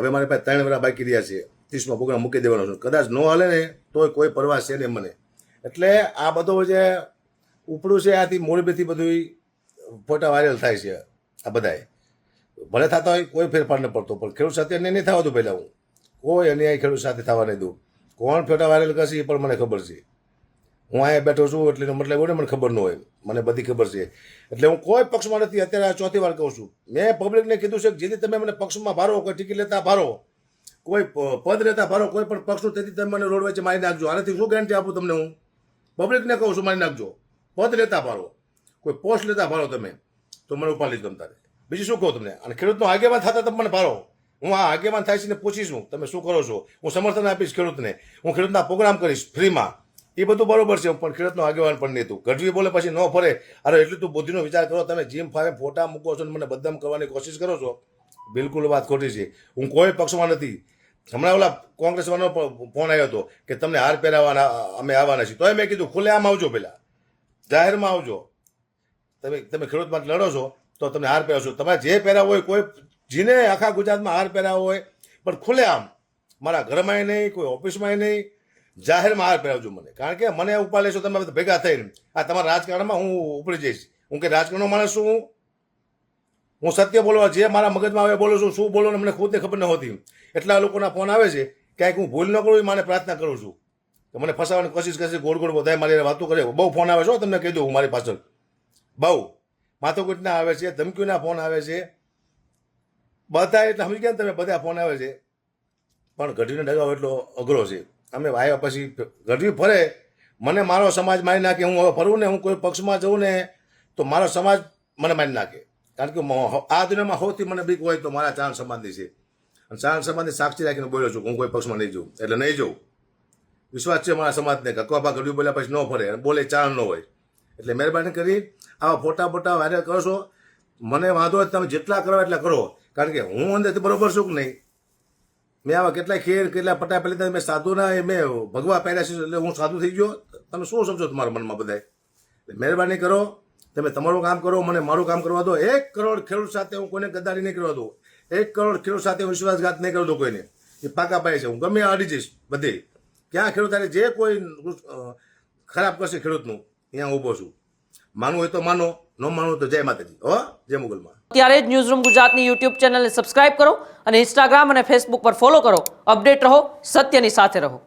હવે મારી પાસે 3 વર્ષ બાકી રહ્યા છે, 30મો પ્રોગ્રામ મૂકી દેવાનો છું. કદાચ ન હાલે ને તોય કોઈ પરવા છે નહીં મને. એટલે આ બધો જે ઉપડું છે આથી મોરબીથી બધું ફોટા વાયરલ થાય છે. આ બધાએ ભલે થતા હોય કોઈ ફેરફાર ન પડતો, પણ ખેડૂત સાથે નહીં થવા દઉં. પહેલાં હું કોઈ અન્યાય ખેડૂત સાથે થવા નહીં દઉં. કોણ ફોટા વાયરલ કરશે એ પણ મને ખબર છે. હું અહીંયા બેઠો છું એટલે મતલબ એવું ને મને ખબર ન હોય, મને બધી ખબર છે. એટલે હું કોઈ પક્ષમાં નથી. અત્યારે 4થી વાર કહું છું. મેં પબ્લિકને કીધું છે કે જેથી તમે મને પક્ષમાં ભારો, કોઈ ટિકિટ લેતા ભારો, કોઈ પદ લેતા ભારો, કોઈ પણ પક્ષનું, તેથી તમે મને રોડ વચ્ચે મારી નાખજો. આનાથી શું ગેરંટી આપું તમને? હું પબ્લિકને કહું છું મારી નાખજો. પદ લેતા ભારો, કોઈ પોસ્ટ લેતા ભારો તમે, તો મને ઉપાડી લીધું તારે. બીજું શું કહું તમને? અને ખેડૂતનો આગેવાન થતા તમે મને ભારો. હું આ આગેવાન થાય છે ને પૂછીશું તમે શું કરો છો. હું સમર્થન આપીશ ખેડૂતને. હું ખેડૂતના પ્રોગ્રામ કરીશ ફ્રીમાં. એ બધું બરોબર છે, પણ ખેડૂતનો આગેવાન પણ નહીં. તું ગઢવી બોલે પછી ન ફરે. અરે એટલું તું બુદ્ધિનો વિચાર કરો. તમે જીમ ફાવે ફોટા મૂકો છો ને મને બદનામ કરવાની કોશિશ કરો છો. બિલકુલ વાત ખોટી છે. હું કોઈ પક્ષમાં નથી. હમણાં ઓલા કોંગ્રેસવાનો ફોન આવ્યો હતો કે તમને હાર પહેરાવવાના અમે આવવાના છીએ. તોય મેં કીધું ખુલ્લે આમ આવજો, પહેલાં જાહેરમાં આવજો. તમે ખેડૂત માટે લડો છો તો તમને હાર પહેરાવશો. તમારે જે પહેરાવો હોય, કોઈ જીને આખા ગુજરાતમાં હાર પહેરાવો હોય, પણ ખુલ્લે આમ મારા ઘરમાંય નહીં, કોઈ ઓફિસમાંય નહીં, જાહેરમાં હાર પહેરાવજો મને. કારણ કે મને ઉપાડ લેશો તમે બધા ભેગા થઈને. આ તમારા રાજકારણમાં હું ઉપડી જઈશ. હું કે રાજકારણનો માણસ છું. હું સત્ય બોલવા જે મારા મગજમાં આવે બોલું છું. શું બોલો ને મને ખુદને ખબર ન હોતી. એટલા લોકોના ફોન આવે છે, ક્યાંક હું ભૂલ ન કરું એ મારે પ્રાર્થના કરું છું. તો મને ફસાવવાની કોશિશ કરશે, ગોળ ગોળ બધા મારી વાતો કરે. બહુ ફોન આવે છે તમને કહી દઉં. હું મારી પાછળ બહુ માથાકૂટના આવે છે, ધમકીના ફોન આવે છે, બધા. એટલે સમજી ગયા ને તમે? બધા ફોન આવે છે. પણ ગઢવીને ડગાવો એટલો અઘરો છે. અમે આવ્યા પછી ગઢવી ફરે, મને મારો સમાજ મારી નાખે. હું હવે ફરું ને, હું કોઈ પક્ષમાં જઉં ને તો મારો સમાજ મને મારી નાખે. કારણ કે આ દુનિયામાં સૌથી મને બીક હોય તો મારા ચારણ સમાજની છે. અને ચારણ સમાજની સાક્ષી રાખીને બોલ્યો છું હું કોઈ પક્ષમાં નહીં જઉં. એટલે નહીં જઉં. વિશ્વાસ છે મારા સમાજને કે કવાબા ગઢવી બોલ્યા પછી ન ફરે, બોલે ચારણ ન હોય. એટલે મહેરબાની કરી આવા ફોટા વાયરલ કરો છો, મને વાંધો હોય તમે જેટલા કરો એટલા કરો. કારણ કે હું અંદરથી બરોબર છું કે નહીં. મેં આવા કેટલાય ખેર, કેટલા પટા પહેલી મેં સાધુના મેં ભગવા પહેર્યા છે. એટલે હું સાધુ થઈ ગયો. તમે શું સમજો તમારા મનમાં બધાય? મહેરબાની કરો, તમે તમારું કામ કરો, મને મારું કામ કરવા દો. 1 કરોડ ખેડૂત સાથે હું કોઈને ગદ્દારી નહીં કરવા દઉં. 1 કરોડ ખેડૂત સાથે હું વિશ્વાસઘાત નહીં કરી દઉં કોઈને. એ પાકા પાય છે. હું ગમે અડી જઈશ બધે. ક્યાં ખેડૂત જે કોઈ ખરાબ કરશે ખેડૂતનું ત્યાં ઊભો છું. માનવું હોય તો માનો, ન માનવું તો જય માતાજી. હો, જય મુગલમાં. ત્યારે જ ન્યૂઝરૂમ ગુજરાતની યુટ્યુબ ચેનલને સબસ્ક્રાઇબ કરો અને ઇન્સ્ટાગ્રામ અને ફેસબુક પર ફોલો કરો. અપડેટ રહો, સત્યની સાથે રહો.